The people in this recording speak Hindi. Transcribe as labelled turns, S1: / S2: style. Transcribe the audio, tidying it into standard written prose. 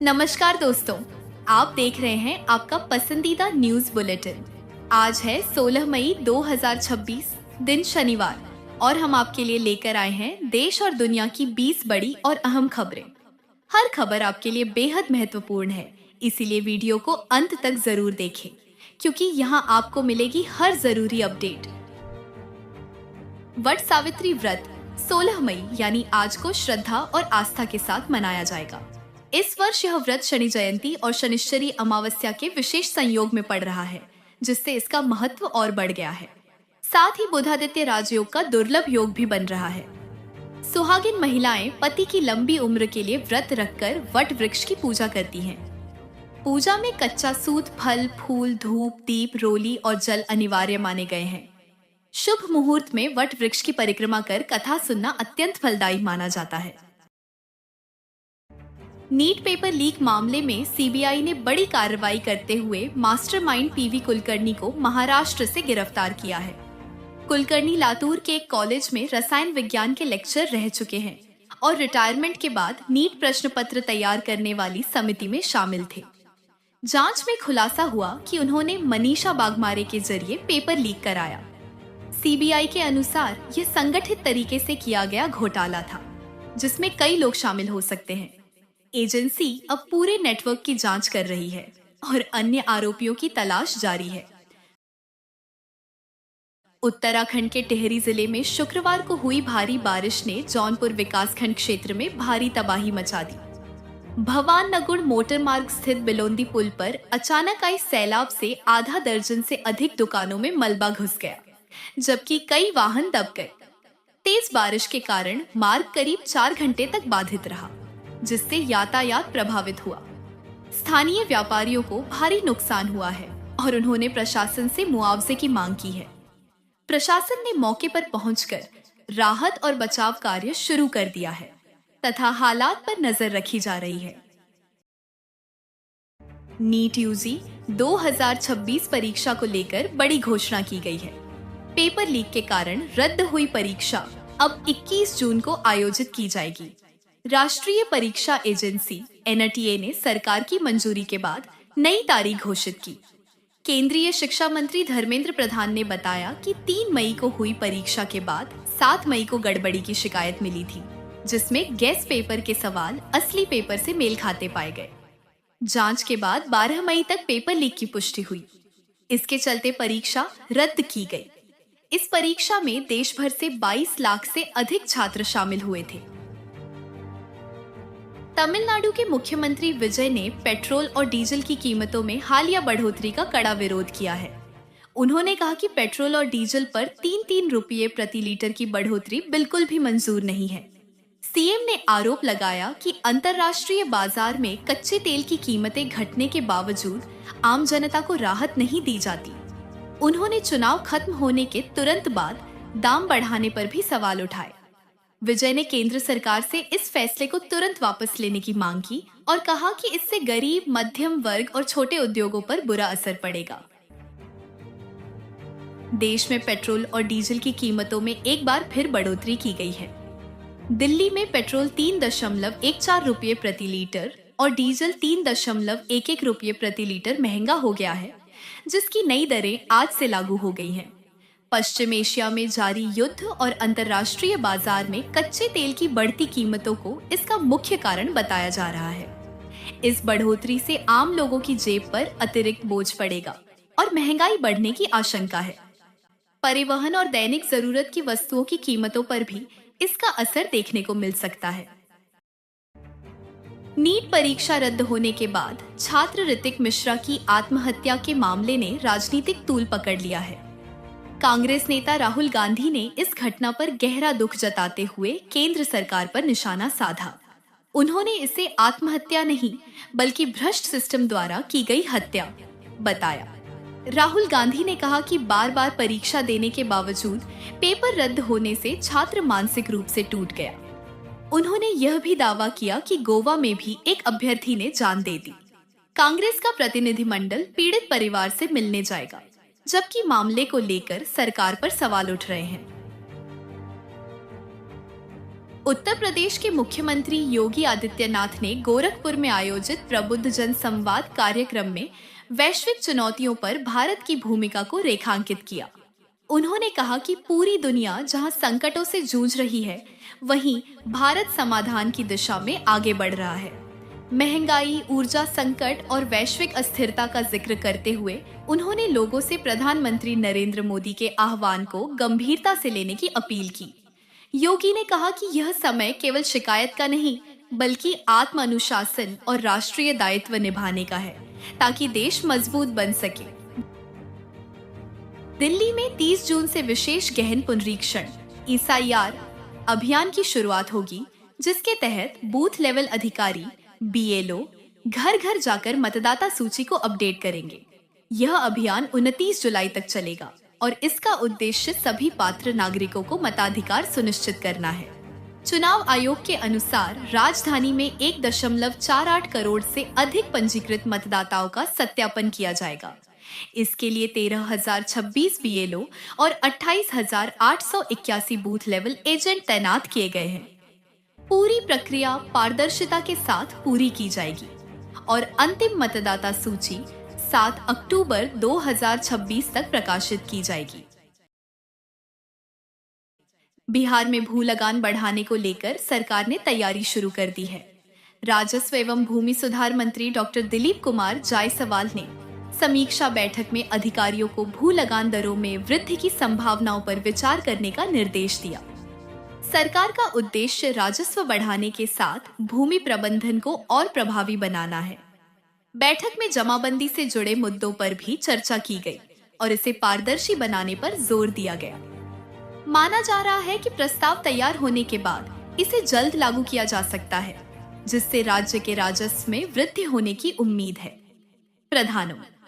S1: नमस्कार दोस्तों, आप देख रहे हैं आपका पसंदीदा न्यूज बुलेटिन। आज है 16 मई 2026, दिन शनिवार, और हम आपके लिए लेकर आए हैं देश और दुनिया की 20 बड़ी और अहम खबरें। हर खबर आपके लिए बेहद महत्वपूर्ण है, इसीलिए वीडियो को अंत तक जरूर देखें, क्योंकि यहाँ आपको मिलेगी हर जरूरी अपडेट। वट सावित्री व्रत 16 मई यानी आज को श्रद्धा और आस्था के साथ मनाया जाएगा। इस वर्ष यह व्रत शनि जयंती और शनिश्चरी अमावस्या के विशेष संयोग में पड़ रहा है, जिससे इसका महत्व और बढ़ गया है। साथ ही बुधादित्य राजयोग का दुर्लभ योग भी बन रहा है। सुहागिन महिलाएं पति की लंबी उम्र के लिए व्रत रखकर वट वृक्ष की पूजा करती हैं। पूजा में कच्चा सूत, फल, फूल, धूप, दीप, रोली और जल अनिवार्य माने गए हैं। शुभ मुहूर्त में वट वृक्ष की परिक्रमा कर कथा सुनना अत्यंत फलदायी माना जाता है। नीट पेपर लीक मामले में सीबीआई ने बड़ी कार्रवाई करते हुए मास्टरमाइंड पीवी कुलकर्णी को महाराष्ट्र से गिरफ्तार किया है। कुलकर्णी लातूर के एक कॉलेज में रसायन विज्ञान के लेक्चर रह चुके हैं और रिटायरमेंट के बाद नीट प्रश्न पत्र तैयार करने वाली समिति में शामिल थे। जांच में खुलासा हुआ कि उन्होंने मनीषा बागमारे के जरिए पेपर लीक कराया। सीबीआई के अनुसार यह संगठित तरीके से किया गया घोटाला था, जिसमें कई लोग शामिल हो सकते हैं। एजेंसी अब पूरे नेटवर्क की जांच कर रही है और अन्य आरोपियों की तलाश जारी है। उत्तराखंड के टिहरी जिले में शुक्रवार को हुई भारी बारिश ने जौनपुर विकासखंड क्षेत्र में भारी तबाही मचा दी। भवान नगुड़ मोटर मार्ग स्थित बिलोंदी पुल पर अचानक आई सैलाब से आधा दर्जन से अधिक दुकानों में मलबा घुस गया, जबकि कई वाहन दब गए। तेज बारिश के कारण मार्ग करीब 4 घंटे तक बाधित रहा, जिससे यातायात प्रभावित हुआ। स्थानीय व्यापारियों को भारी नुकसान हुआ है और उन्होंने प्रशासन से मुआवजे की मांग की है। प्रशासन ने मौके पर पहुंचकर राहत और बचाव कार्य शुरू कर दिया है तथा हालात पर नजर रखी जा रही है। नीट यूजी 2026 परीक्षा को लेकर बड़ी घोषणा की गई है। पेपर लीक के कारण रद्द हुई परीक्षा अब 21 जून को आयोजित की जाएगी। राष्ट्रीय परीक्षा एजेंसी एनटीए ने सरकार की मंजूरी के बाद नई तारीख घोषित की। केंद्रीय शिक्षा मंत्री धर्मेंद्र प्रधान ने बताया कि 3 मई को हुई परीक्षा के बाद 7 मई को गड़बड़ी की शिकायत मिली थी, जिसमें गेस पेपर के सवाल असली पेपर से मेल खाते पाए गए। जांच के बाद 12 मई तक पेपर लीक की पुष्टि हुई। इसके चलते परीक्षा रद्द की गई। इस परीक्षा में देश भर से 22 लाख से अधिक छात्र शामिल हुए थे। तमिलनाडु के मुख्यमंत्री विजय ने पेट्रोल और डीजल की कीमतों में हालिया बढ़ोतरी का कड़ा विरोध किया है। उन्होंने कहा कि पेट्रोल और डीजल पर 3-3 रुपये प्रति लीटर की बढ़ोतरी बिल्कुल भी मंजूर नहीं है। सीएम ने आरोप लगाया कि अंतर्राष्ट्रीय बाजार में कच्चे तेल की कीमतें घटने के बावजूद आम जनता को राहत नहीं दी जाती। उन्होंने चुनाव खत्म होने के तुरंत बाद दाम बढ़ाने पर भी सवाल उठाए। विजय ने केंद्र सरकार से इस फैसले को तुरंत वापस लेने की मांग की और कहा कि इससे गरीब, मध्यम वर्ग और छोटे उद्योगों पर बुरा असर पड़ेगा। देश में पेट्रोल और डीजल की कीमतों में एक बार फिर बढ़ोतरी की गई है। दिल्ली में पेट्रोल 3.14 रुपये प्रति लीटर और डीजल 3.11 रुपये प्रति लीटर महंगा हो गया है, जिसकी नई दरें आज से लागू हो गई हैं। पश्चिम एशिया में जारी युद्ध और अंतर्राष्ट्रीय बाजार में कच्चे तेल की बढ़ती कीमतों को इसका मुख्य कारण बताया जा रहा है। इस बढ़ोतरी से आम लोगों की जेब पर अतिरिक्त बोझ पड़ेगा और महंगाई बढ़ने की आशंका है। परिवहन और दैनिक जरूरत की वस्तुओं की कीमतों पर भी इसका असर देखने को मिल सकता है। नीट परीक्षा रद्द होने के बाद छात्र ऋतिक मिश्रा की आत्महत्या के मामले ने राजनीतिक तूल पकड़ लिया है। कांग्रेस नेता राहुल गांधी ने इस घटना पर गहरा दुख जताते हुए केंद्र सरकार पर निशाना साधा। उन्होंने इसे आत्महत्या नहीं, बल्कि भ्रष्ट सिस्टम द्वारा की गई हत्या बताया। राहुल गांधी ने कहा कि बार बार परीक्षा देने के बावजूद पेपर रद्द होने से छात्र मानसिक रूप से टूट गया। उन्होंने यह भी दावा किया कि गोवा में भी एक अभ्यर्थी ने जान दे दी। कांग्रेस का प्रतिनिधिमंडल पीड़ित परिवार से मिलने जाएगा, जबकि मामले को लेकर सरकार पर सवाल उठ रहे हैं। उत्तर प्रदेश के मुख्यमंत्री योगी आदित्यनाथ ने गोरखपुर में आयोजित प्रबुद्ध जन संवाद कार्यक्रम में वैश्विक चुनौतियों पर भारत की भूमिका को रेखांकित किया। उन्होंने कहा कि पूरी दुनिया जहां संकटों से जूझ रही है, वहीं भारत समाधान की दिशा में आगे बढ़ रहा है। महंगाई, ऊर्जा संकट और वैश्विक अस्थिरता का जिक्र करते हुए उन्होंने लोगों से प्रधानमंत्री नरेंद्र मोदी के आह्वान को गंभीरता से लेने की अपील की। योगी ने कहा कि यह समय केवल शिकायत का नहीं, बल्कि आत्म अनुशासन और राष्ट्रीय दायित्व निभाने का है, ताकि देश मजबूत बन सके। दिल्ली में 30 जून से विशेष गहन पुनरीक्षण (ESIR) अभियान की शुरुआत होगी, जिसके तहत बूथ लेवल अधिकारी BLO घर घर जाकर मतदाता सूची को अपडेट करेंगे। यह अभियान 29 जुलाई तक चलेगा और इसका उद्देश्य सभी पात्र नागरिकों को मताधिकार सुनिश्चित करना है। चुनाव आयोग के अनुसार राजधानी में 1.48 करोड़ से अधिक पंजीकृत मतदाताओं का सत्यापन किया जाएगा। इसके लिए 13,026 BLO और 28,881 बूथ लेवल एजेंट तैनात किए गए हैं। पूरी प्रक्रिया पारदर्शिता के साथ पूरी की जाएगी और अंतिम मतदाता सूची 7 अक्टूबर 2026 तक प्रकाशित की जाएगी। बिहार में भू लगान बढ़ाने को लेकर सरकार ने तैयारी शुरू कर दी है। राजस्व एवं भूमि सुधार मंत्री डॉक्टर दिलीप कुमार जायसवाल ने समीक्षा बैठक में अधिकारियों को भू लगान दरों में वृद्धि की संभावनाओं पर विचार करने का निर्देश दिया। सरकार का उद्देश्य राजस्व बढ़ाने के साथ भूमि प्रबंधन को और प्रभावी बनाना है। बैठक में जमाबंदी से जुड़े मुद्दों पर भी चर्चा की गई और इसे पारदर्शी बनाने पर जोर दिया गया। माना जा रहा है कि प्रस्ताव तैयार होने के बाद इसे जल्द लागू किया जा सकता है, जिससे राज्य के राजस्व में वृद्धि होने की उम्मीद है। प्रधानमंत्री